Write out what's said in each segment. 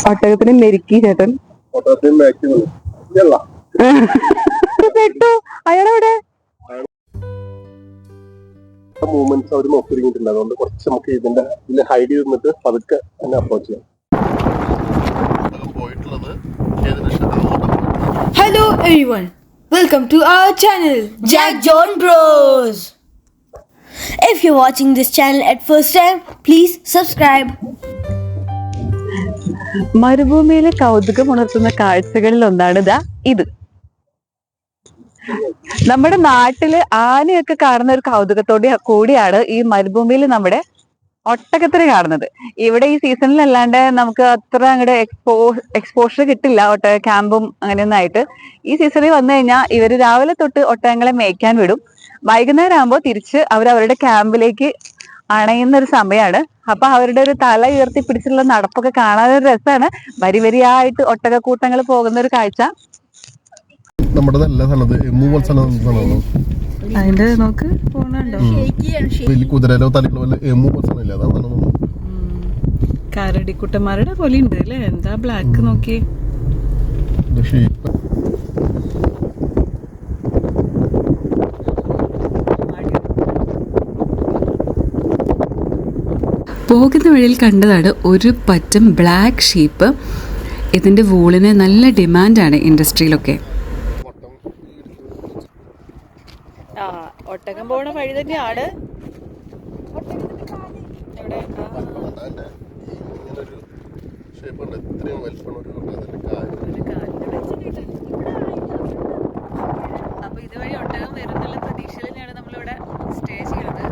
ഒട്ടകത്തിന് മെരുക്കി ചേട്ടൻ പെട്ടു. അയാളെവിടെ? മൂവ്മെന്റ്സ് അവർ നോക്കിയിരിക്കുന്നുണ്ട്. അതുകൊണ്ട് കുറച്ച് നമുക്ക് ഇതിന്റെ ഹൈഡ് ചെയ്തിട്ട് പതുക്കെ തന്നെ അപ്രോച്ച് ചെയ്യാം. Hello everyone, welcome to our channel Jack John Bros. If you're watching this channel at first time, please subscribe. മരുഭൂമിയിലെ കൗതുകമുണർത്തുന്ന കാഴ്ചകളിൽ ഒന്നാണ് ഇത്. നമ്മുടെ നാട്ടില് ആനയൊക്കെ കാണുന്ന ഒരു കൗതുകത്തോടെ കൂടിയാണ് ഈ മരുഭൂമിയിൽ നമ്മുടെ ഒട്ടകത്തിന് കാണുന്നത്. ഇവിടെ ഈ സീസണിൽ അല്ലാണ്ട് നമുക്ക് അത്ര അങ്ങോട്ട് എക്സ്പോഷർ കിട്ടില്ല ഒട്ടക ക്യാമ്പും അങ്ങനെയൊന്നും ആയിട്ട്. ഈ സീസണിൽ വന്നു കഴിഞ്ഞാൽ ഇവര് രാവിലെ തൊട്ട് ഒട്ടകങ്ങളെ മേയ്ക്കാൻ വിടും. വൈകുന്നേരം ആകുമ്പോൾ തിരിച്ച് അവരവരുടെ ക്യാമ്പിലേക്ക് അണയുന്ന ഒരു സമയമാണ്. അപ്പൊ അവരുടെ ഒരു തല ഉയർത്തി പിടിച്ചുള്ള നടപ്പൊക്കെ കാണാനൊരു രസമാണ്. വരിവരിയായിട്ട് ഒട്ടകക്കൂട്ടങ്ങൾ പോകുന്ന ഒരു കാഴ്ച. അതിന്റെ നോക്ക് കരടിക്കുട്ടന്മാരുടെ പോലെ ഉണ്ട് അല്ലേ? എന്താ ബ്ലാക്ക് നോക്കി. പോകുന്ന വഴിയിൽ കണ്ടതാണ് ഒരു പറ്റം ബ്ലാക്ക് ഷീപ്പ്. ഇതിന്റെ വൂളിന് നല്ല ഡിമാൻഡാണ് ഇൻഡസ്ട്രിയിലൊക്കെ. ഒട്ടകം പോണ വഴി തന്നെയാണ്. അപ്പൊ ഇതുവഴി ഒട്ടകം വരുന്നുള്ള പ്രതീക്ഷയിൽ തന്നെയാണ് നമ്മളിവിടെ സ്റ്റേ ചെയ്യുന്നത്.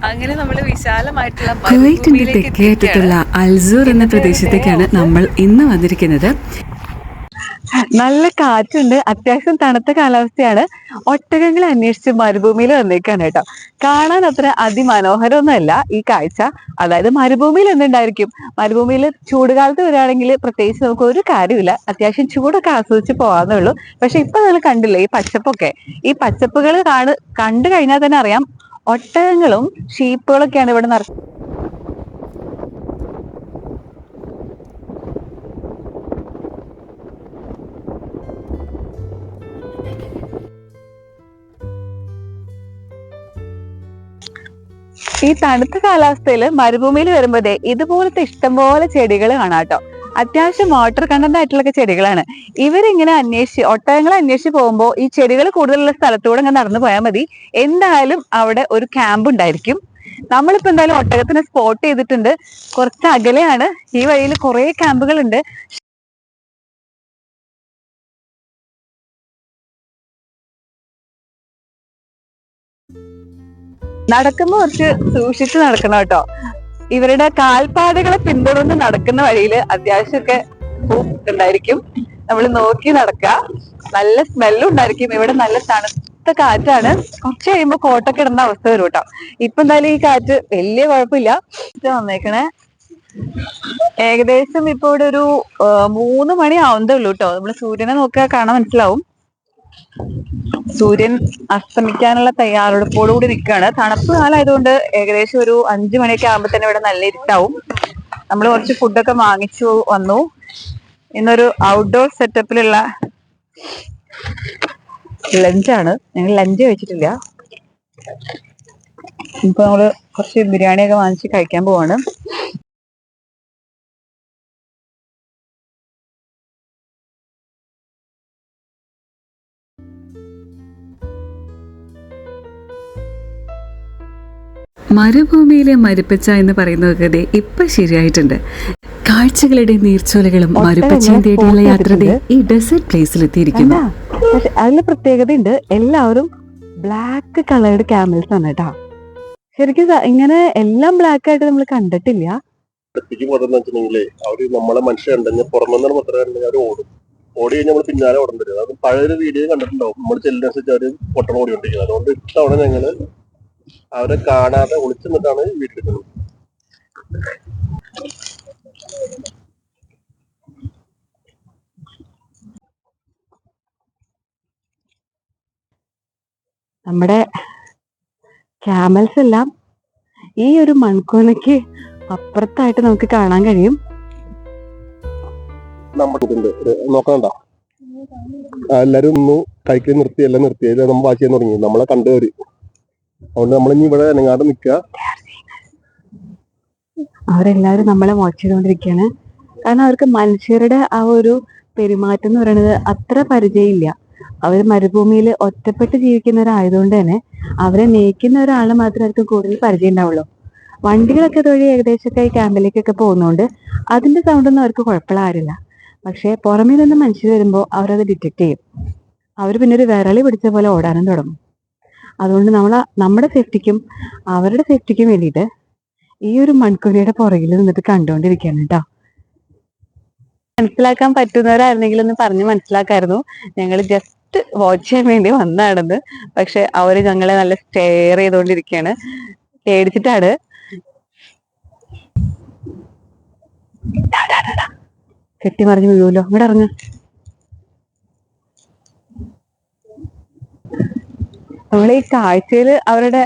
അങ്ങനെ നമ്മൾ വിശാലമായിട്ടുള്ള കുവൈറ്റിന്റെ തെക്കേയറ്റത്തുള്ള അൽസൂർ എന്ന പ്രദേശത്തേക്കാണ് നമ്മൾ ഇന്ന് വന്നിരിക്കുന്നത്. നല്ല കാറ്റുണ്ട്, അത്യാവശ്യം തണുത്ത കാലാവസ്ഥയാണ്. ഒട്ടകങ്ങളെ അന്വേഷിച്ച് മരുഭൂമിയിൽ വന്നേക്കാണ് കേട്ടോ. കാണാൻ അത്ര അതിമനോഹരമൊന്നുമല്ല ഈ കാഴ്ച. അതായത് മരുഭൂമിയിൽ എന്തുണ്ടായിരിക്കും, മരുഭൂമിയിൽ ചൂടുകാലത്ത് വരികയാണെങ്കിൽ പ്രത്യേകിച്ച് നമുക്ക് ഒരു കാര്യമില്ല, അത്യാവശ്യം ചൂടൊക്കെ ആസ്വദിച്ച് പോകാന്നേ ഉള്ളൂ. പക്ഷെ ഇപ്പൊ നിങ്ങൾ കണ്ടില്ലേ ഈ പച്ചപ്പൊക്കെ, ഈ പച്ചപ്പുകൾ കണ്ടു കഴിഞ്ഞാൽ തന്നെ അറിയാം ഒട്ടകങ്ങളും ഷീപ്പുകളൊക്കെയാണ് ഇവിടെ നടക്കുന്നത്. ഈ തണുത്ത കാലാവസ്ഥയില് മരുഭൂമിയിൽ വരുമ്പോഴേ ഇതുപോലത്തെ ഇഷ്ടംപോലെ ചെടികൾ കാണാട്ടോ. അത്യാവശ്യം വാട്ടർ കണ്ടന്റ് ആയിട്ടുള്ള ചെടികളാണ്. ഇവരിങ്ങനെ ഒട്ടകങ്ങളെ അന്വേഷിച്ച് പോകുമ്പോൾ ഈ ചെടികൾ കൂടുതലുള്ള സ്ഥലത്തൂടെ ഇങ്ങനെ നടന്നു പോയാൽ മതി. എന്തായാലും അവിടെ ഒരു ക്യാമ്പ് ഉണ്ടായിരിക്കും. നമ്മളിപ്പോ എന്തായാലും ഒട്ടകത്തിനെ സ്പോട്ട് ചെയ്തിട്ടുണ്ട്. കുറച്ച് അകലെയാണ്. ഈ വഴിയിൽ കുറെ ക്യാമ്പുകൾ ഉണ്ട്. നടക്കുമ്പോ കുറച്ച് സൂക്ഷിച്ച് നടക്കണം കേട്ടോ. ഇവരുടെ കാൽപാതകളെ പിന്തുടർന്ന് നടക്കുന്ന വഴിയില് അത്യാവശ്യമൊക്കെ ഉണ്ടായിരിക്കും. നമ്മൾ നോക്കി നടക്കുക. നല്ല സ്മെല്ലും ഉണ്ടായിരിക്കും. ഇവിടെ നല്ല തണുത്ത കാറ്റാണ്. കുറച്ച് കഴിയുമ്പോ കോട്ടൊക്കെ ഇടുന്ന അവസ്ഥ വരും കേട്ടോ. ഇപ്പൊ എന്തായാലും ഈ കാറ്റ് വലിയ കുഴപ്പമില്ല. വന്നേക്കണേ ഏകദേശം ഇപ്പൊ ഇവിടെ ഒരു 3 മണി ആവുന്നതേ ഉള്ളൂ കേട്ടോ. നമ്മള് സൂര്യനെ നോക്കിയാൽ കാണാൻ മനസ്സിലാവും. സൂര്യൻ അസ്തമിക്കാനുള്ള തയ്യാറെടുപ്പോടുകൂടി നിൽക്കുകയാണ്. തണുപ്പ് കാലമായതുകൊണ്ട് ഏകദേശം ഒരു 5 മണിയൊക്കെ ആകുമ്പോ തന്നെ ഇവിടെ നല്ല ഇരുട്ടാവും. നമ്മൾ കുറച്ച് ഫുഡൊക്കെ വാങ്ങിച്ചു വന്നു. ഇന്നൊരു ഔട്ട്ഡോർ സെറ്റപ്പിലുള്ള ലഞ്ചാണ്. ഞങ്ങൾ ലഞ്ച് കഴിച്ചിട്ടില്ല. ഇപ്പൊ നമ്മള് കുറച്ച് ബിരിയാണിയൊക്കെ വാങ്ങിച്ച് കഴിക്കാൻ പോവാണ്. മരുഭൂമിയിലെ മരുപ്പച്ച എന്ന് പറയുന്നതൊക്കെ ഇപ്പൊ ശരിയായിട്ടുണ്ട്. കാഴ്ചകളുടെ നീർച്ചോലകളും മരുപ്പച്ചയും തേടിയുള്ള യാത്രയുടെ ഈ ഡെസേർട്ട് പ്ലേസിൽ എത്തിയിരിക്കുന്നു. അതിന് പ്രത്യേകതയുണ്ട്. എല്ലാവരും ബ്ലാക്ക് കളേർഡ് ക്യാമൽസ് ആണ് കേട്ടോ. ശരിക്കും ഇങ്ങനെ എല്ലാം ബ്ലാക്ക് ആയിട്ട് നമ്മൾ കണ്ടിട്ടില്ല. അവര് നമ്മളെ മനുഷ്യരുണ്ടെങ്കിൽ പുറമെന്നാണ് മാത്രമേ അവർ ഓടും. ഓടി കഴിഞ്ഞാൽ നമ്മൾ പിന്നാലെ ഓടേണ്ടി വരും. അത് പഴയൊരു വീഡിയോ കണ്ടിട്ടുണ്ടാവും. നമ്മൾ ചെല്ലിനനുസരിച്ച് അവര് പൊട്ടം ഓടിക്കൊണ്ടിരിക്കുന്നത്. അതുകൊണ്ട് ഇത്തവണ ഞങ്ങള് അവരെ കാണാതെ ഒളിച്ചു നിന്നിട്ടാണ് വീട്ടിലെത്തുന്നത്. നമ്മുടെ ക്യാമൽസ് എല്ലാം ഈ ഒരു മൺകൂനയ്ക്ക് അപ്പുറത്തായിട്ട് നമുക്ക് കാണാൻ കഴിയും. നോക്കണ്ട, എല്ലാരും ഒന്ന് കഴിക്കൽ നിർത്തി, എല്ലാം നിർത്തി, നമ്മൾ വാച്ച് ചെയ്യാൻ തുടങ്ങി. നമ്മളെ കണ്ടുകയറി. അതുകൊണ്ട് നമ്മളിനി ഇവിടെ അനങ്ങാതെ നിൽക്കുക. അവരെല്ലാവരും നമ്മളെ വാച്ച് ചെയ്തുകൊണ്ടിരിക്കുകയാണ്. കാരണം അവർക്ക് മനുഷ്യരുടെ ആ ഒരു പെരുമാറ്റം എന്ന് പറയുന്നത് അത്ര പരിചയമില്ല. അവർ മരുഭൂമിയിൽ ഒറ്റപ്പെട്ട് ജീവിക്കുന്നവരായതുകൊണ്ട് തന്നെ അവരെ നയിക്കുന്ന ഒരാളെ മാത്രമേ അവർക്ക് കൂടുതൽ പരിചയം ഉണ്ടാവുള്ളൂ. വണ്ടികളൊക്കെ തൊഴി ഏകദേശമൊക്കെ ഈ ക്യാമ്പിലേക്കൊക്കെ പോകുന്നതുകൊണ്ട് അതിന്റെ സൗണ്ടൊന്നും അവർക്ക് കുഴപ്പമില്ല. പക്ഷെ പുറമേ നിന്ന് മനുഷ്യർ വരുമ്പോൾ അവരത് ഡിറ്റക്ട് ചെയ്യും. അവർ പിന്നെ ഒരു വിരളി പിടിച്ച പോലെ ഓടാനും തുടങ്ങും. അതുകൊണ്ട് നമ്മുടെ സേഫ്റ്റിക്കും അവരുടെ സേഫ്റ്റിക്കും വേണ്ടിയിട്ട് ഈ ഒരു മൺകുനിയുടെ പുറകിൽ നിന്നിട്ട് കണ്ടുകൊണ്ടിരിക്കുകയാണ് കേട്ടോ. മനസ്സിലാക്കാൻ പറ്റുന്നവരായിരുന്നെങ്കിൽ ഒന്ന് പറഞ്ഞ് മനസ്സിലാക്കായിരുന്നു. ഞങ്ങൾ ജസ്റ്റ് വാച്ച് ചെയ്യാൻ വേണ്ടി വന്നാണെന്ന്. പക്ഷെ അവര് ഞങ്ങളെ നല്ല സ്റ്റെയർ ചെയ്തുകൊണ്ടിരിക്കുകയാണ്. പേടിച്ചിട്ടാണ്. കെട്ടിമറിഞ്ഞ് വീഴുമല്ലോ, ഇവിടെ ഇറങ്ങ. നമ്മൾ ഈ കാഴ്ചയിൽ അവരുടെ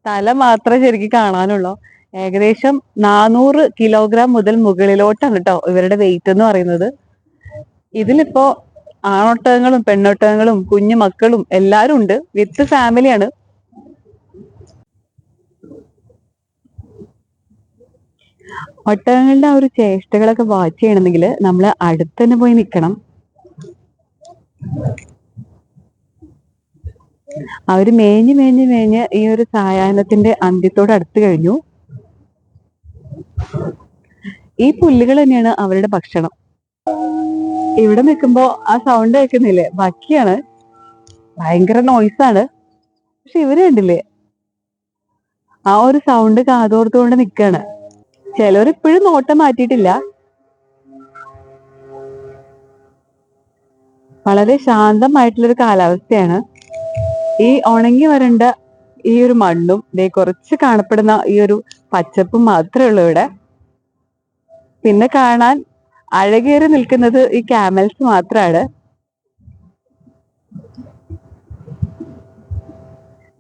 തല മാത്രമേ ശരിക്കും കാണാനുള്ളൂ. ഏകദേശം 400 കിലോഗ്രാം മുതൽ മുകളിലോട്ടാണ് കേട്ടോ ഇവരുടെ വെയിറ്റ് എന്ന് പറയുന്നത്. ഇതിലിപ്പോ ആണൊട്ടകങ്ങളും പെണ്ണൊട്ടകങ്ങളും കുഞ്ഞു മക്കളും എല്ലാരും ഉണ്ട്. വിത്ത് ഫാമിലിയാണ്. ഒട്ടകങ്ങളുടെ ആ ഒരു ചേഷ്ടകളൊക്കെ വാച്ച് ചെയ്യണമെങ്കിൽ നമ്മൾ അടുത്ത് തന്നെ പോയി നിൽക്കണം. അവര് മേഞ്ഞ് ഈ ഒരു സായാഹ്നത്തിന്റെ അന്ത്യത്തോട് അടുത്ത് കഴിഞ്ഞു. ഈ പുല്ലുകൾ തന്നെയാണ് അവരുടെ ഭക്ഷണം. ഇവിടെ നിൽക്കുമ്പോ ആ സൗണ്ട് കേൾക്കുന്നില്ലേ, ബാക്കിയാണ്. ഭയങ്കര നോയ്സാണ്. പക്ഷെ ഇവര് കണ്ടില്ലേ, ആ ഒരു സൗണ്ട് കാതോർത്തുകൊണ്ട് നിൽക്കാണ്. ചിലർ ഇപ്പോഴും നോട്ടം മാറ്റിയിട്ടില്ല. വളരെ ശാന്തമായിട്ടുള്ളൊരു കാലാവസ്ഥയാണ്. ഈ ഉണങ്ങി വരേണ്ട ഈ ഒരു മണ്ണും കുറച്ച് കാണപ്പെടുന്ന ഈ ഒരു പച്ചപ്പും മാത്രമേ ഉള്ളൂ ഇവിടെ. പിന്നെ കാണാൻ അഴകേറി നിൽക്കുന്നത് ഈ ക്യാമൽസ് മാത്രമാണ്.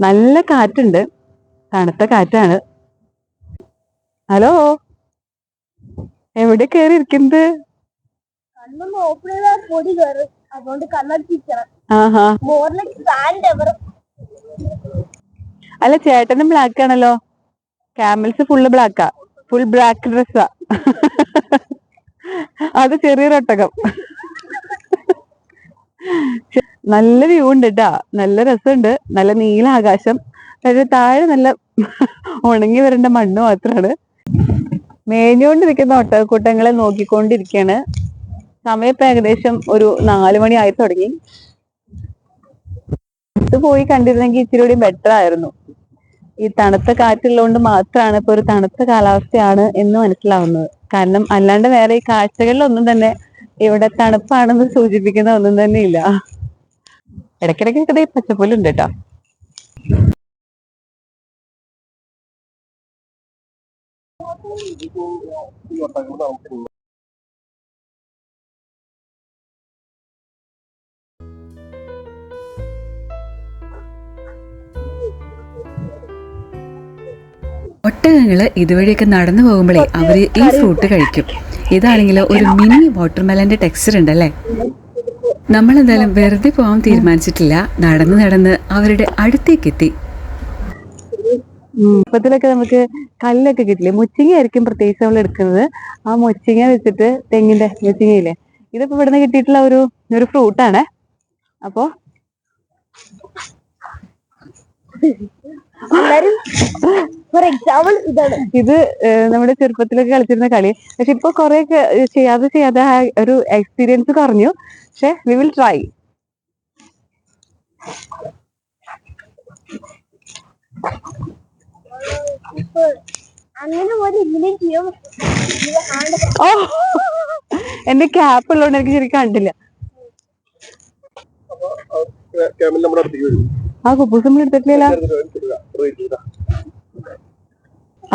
നല്ല കാറ്റുണ്ട്, തണുത്ത കാറ്റാണ്. ഹലോ, എവിടെ കയറി ഇരിക്കുന്നത്? അല്ല, ചേട്ടനും ബ്ലാക്ക് ആണല്ലോ. ക്യാമൽസ് ഫുള്ള് ബ്ലാക്കാ, ഫുൾ ബ്ലാക്ക് ഡ്രസ്സാ. അത് ചെറിയൊരു ഒട്ടകം. നല്ല വ്യൂ ഉണ്ട് കേട്ടാ, നല്ല രസമുണ്ട്. നല്ല നീല ആകാശം, താഴെ നല്ല ഉണങ്ങി വരേണ്ട മണ്ണ് മാത്രമാണ്. മേഞ്ഞുകൊണ്ടിരിക്കുന്ന ഒട്ടകക്കൂട്ടങ്ങളെ നോക്കിക്കൊണ്ടിരിക്കുകയാണ്. സമയം ഇപ്പൊ ഏകദേശം ഒരു 4 മണി ആയി തുടങ്ങി. ഇത് പോയി കണ്ടിരുന്നെങ്കിൽ ഇച്ചിരി കൂടി ബെറ്റർ ആയിരുന്നു. ഈ തണുത്ത കാറ്റുള്ളതുകൊണ്ട് മാത്രമാണ് ഇപ്പൊ ഒരു തണുത്ത കാലാവസ്ഥയാണ് എന്ന് മനസ്സിലാവുന്നത്. കാരണം അല്ലാണ്ട് വേറെ ഈ കാഴ്ചകളിലൊന്നും തന്നെ ഇവിടെ തണുപ്പാണെന്ന് സൂചിപ്പിക്കുന്ന ഒന്നും തന്നെ ഇല്ല. ഇടയ്ക്കിടയ്ക്കൊക്കെ പച്ചപ്പുല്ലുണ്ട് കേട്ടോ. ഒട്ടകങ്ങള് ഇതുവഴിയൊക്കെ നടന്നു പോകുമ്പോഴേ അവര് ഈ ഫ്രൂട്ട് കഴിക്കും. ഇതാണെങ്കിൽ ഒരു മിനി വാട്ടർമെലന്റെ ടെക്സ്ചർ ഉണ്ടല്ലേ. നമ്മളെന്തായാലും വെറുതെ പോകാൻ തീരുമാനിച്ചിട്ടില്ല. നടന്ന് അവരുടെ അടുത്തേക്ക് എത്തി. ഇപ്പത്തിലൊക്കെ നമുക്ക് കല്ലൊക്കെ കിട്ടില്ലേ, മുച്ചിങ്ങ ആയിരിക്കും പ്രത്യേകിച്ച് നമ്മൾ എടുക്കുന്നത്. ആ മുച്ചിങ്ങ വെച്ചിട്ട്, തെങ്ങിന്റെ മുച്ചിങ്ങയില്ലേ, ഇതിപ്പോ ഇവിടുന്ന് കിട്ടിയിട്ടുള്ള ഒരു ഫ്രൂട്ടാണ്. അപ്പോ ഇത് നമ്മുടെ ചെറുപ്പത്തിലൊക്കെ കളിച്ചിരുന്ന കളി. പക്ഷെ ഇപ്പൊ കൊറേയൊക്കെ ചെയ്യാതെ ഒരു എക്സ്പീരിയൻസ് കുറഞ്ഞു. പക്ഷെ വി വിൽ ട്രൈ. ഓ, എന്റെ ക്യാപ്പ് ഉള്ളതുകൊണ്ട് എനിക്ക് ശരിക്കും കണ്ടില്ല. ആ കുപ്പൂസ് നമ്മൾ എടുത്തിട്ടില്ല.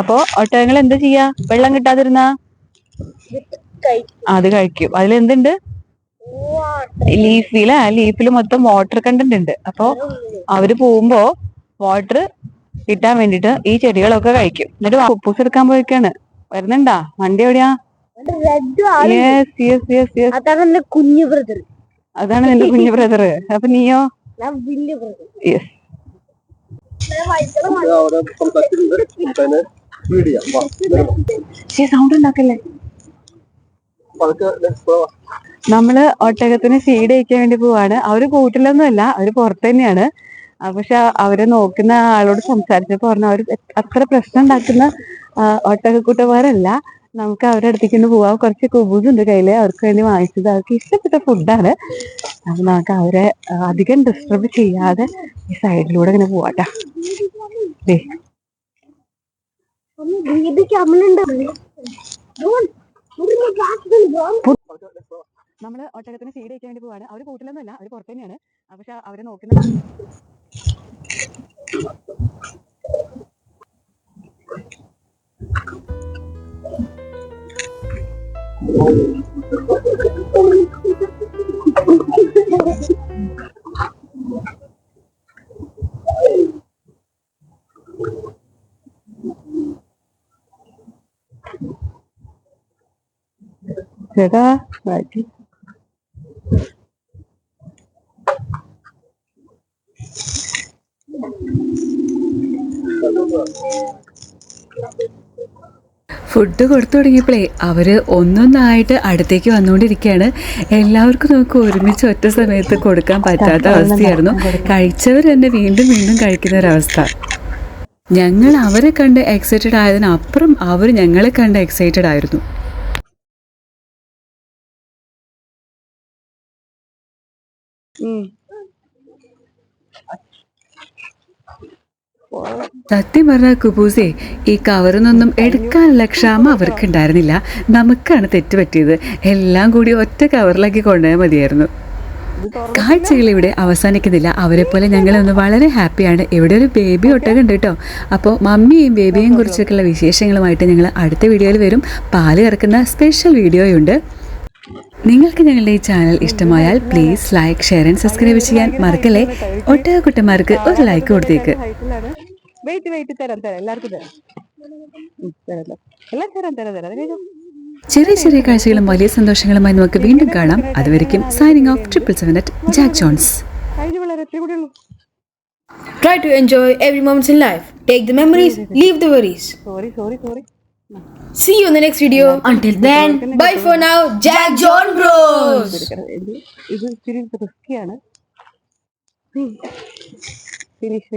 അപ്പൊ ഒട്ടകങ്ങൾ എന്താ ചെയ്യാ? വെള്ളം കിട്ടാതിരുന്ന അത് കഴിക്കും. അതിലെന്തുണ്ട്? ലീഫില് മൊത്തം വാട്ടർ കണ്ടന്റ് ഉണ്ട്. അപ്പൊ അവര് പോകുമ്പോ വാട്ടർ കിട്ടാൻ വേണ്ടിട്ട് ഈ ചെടികളൊക്കെ കഴിക്കും. എന്നിട്ട് കുപ്പൂസ് എടുക്കാൻ പോയിക്കാണ്. വരുന്നുണ്ടാ? വണ്ടി എവിടെയാ? യെസ് യെസ് യെസ് യെസ്, അതാണ് എന്റെ കുഞ്ഞു ബ്രദർ. അതാണ് നിന്റെ കുഞ്ഞു ബ്രദർ. അപ്പൊ നീയോ? വലിയ ബ്രദർ. യെസ്. അവിടെ സംസാരിച്ചിട്ടുണ്ട്, നമുക്കതിനെ ഫീഡ് ചെയ്യാം. വാ, സൗണ്ട് ഉണ്ടാക്കല്ലേ. പതുക്കെ let's go. നമ്മള് ഒട്ടകത്തിന് ഫീഡ് കഴിക്കാൻ വേണ്ടി പോവാണ്. അവര് കൂട്ടിലൊന്നുമല്ല, അവര് പുറത്ത് തന്നെയാണ്. പക്ഷെ അവരെ നോക്കുന്ന ആളോട് സംസാരിച്ചപ്പോ പറഞ്ഞു അവര് അത്ര പ്രശ്നം ഉണ്ടാക്കുന്ന ഒട്ടകക്കൂട്ടന്മാരല്ല. നമുക്ക് അവരുടെ അടുത്തേക്ക് പോവാം. കുറച്ച് കുബൂസ് ഉണ്ട് കയ്യില്, അവർക്ക് വേണ്ടി വാങ്ങിച്ചത്. അവർക്ക് ഇഷ്ടപ്പെട്ട ഫുഡാണ്. അപ്പൊ നമുക്ക് അവരെ അധികം ഡിസ്റ്റർബ് ചെയ്യാതെ ഈ സൈഡിലൂടെ ഇങ്ങനെ പോവാട്ടാ. നമ്മള് ഒട്ടകത്തിന് ഫീഡ് കഴിക്കാൻ വേണ്ടി പോവാണ്. അവര് കൂട്ടിലൊന്നുമല്ല, അവര് പുറത്ത് തന്നെയാണ്. പക്ഷെ അവരെ നോക്കുന്ന ചേട്ടാ ബാക്കി ഫുഡ് കൊടുത്തു തുടങ്ങിയപ്പോഴേ അവർ ഒന്നൊന്നായിട്ട് അടുത്തേക്ക് വന്നുകൊണ്ടിരിക്കുകയാണ്. എല്ലാവർക്കും നമുക്ക് ഒരുമിച്ച് ഒറ്റ സമയത്ത് കൊടുക്കാൻ പറ്റാത്ത അവസ്ഥയായിരുന്നു. കഴിച്ചവർ തന്നെ വീണ്ടും വീണ്ടും കഴിക്കുന്ന ഒരവസ്ഥ. ഞങ്ങൾ അവരെ കണ്ട് എക്സൈറ്റഡ് ആയതിനപ്പുറം അവർ ഞങ്ങളെ കണ്ട് എക്സൈറ്റഡ് ആയിരുന്നു. സത്യം പറഞ്ഞ കുബൂസേ, ഈ കവറിനൊന്നും എടുക്കാനുള്ള ക്ഷമ അവർക്ക് ഉണ്ടായിരുന്നില്ല. നമുക്കാണ് തെറ്റുപറ്റിയത്. എല്ലാം കൂടി ഒറ്റ കവറിലാക്കി കൊണ്ടുപോയാൽ മതിയായിരുന്നു. കാഴ്ചകൾ ഇവിടെ അവസാനിക്കുന്നില്ല. അവരെ പോലെ ഞങ്ങളൊന്ന് വളരെ ഹാപ്പിയാണ്. ഇവിടെ ഒരു ബേബി ഒട്ടകം ഉണ്ട് കേട്ടോ. അപ്പോൾ മമ്മിയെയും ബേബിയെയും കുറിച്ചൊക്കെയുള്ള വിശേഷങ്ങളുമായിട്ട് ഞങ്ങൾ അടുത്ത വീഡിയോയിൽ വരും. പാല് കറക്കുന്ന സ്പെഷ്യൽ വീഡിയോയുണ്ട്. നിങ്ങൾക്ക് ഞങ്ങളുടെ ഈ ചാനൽ ഇഷ്ടമായാൽ please like, share and subscribe ചെയ്യാൻ മറക്കല്ലേ. ഒട്ടകക്കുട്ടന്മാർക്ക് ഒരു ലൈക്ക് കൊടുത്തേക്ക്. വെയിറ്റ് തരാം എല്ലാവർക്കും തരാം. എല്ലാം തരാം. ചെറിയ ചെറിയ കാഴ്ചകളും വലിയ സന്തോഷങ്ങളുമായി നമുക്ക് വീണ്ടും കാണാം. അതുവരെയ്ക്കും signing off 777 at Jack Jones. Try to enjoy every moment in life. Take the memories, leave the worries. Sorry. See you in the next video. Until then, bye for now, Jack John Bros. ഇത് ഇച്ചിരി റിസ്കിയാണ്. Finish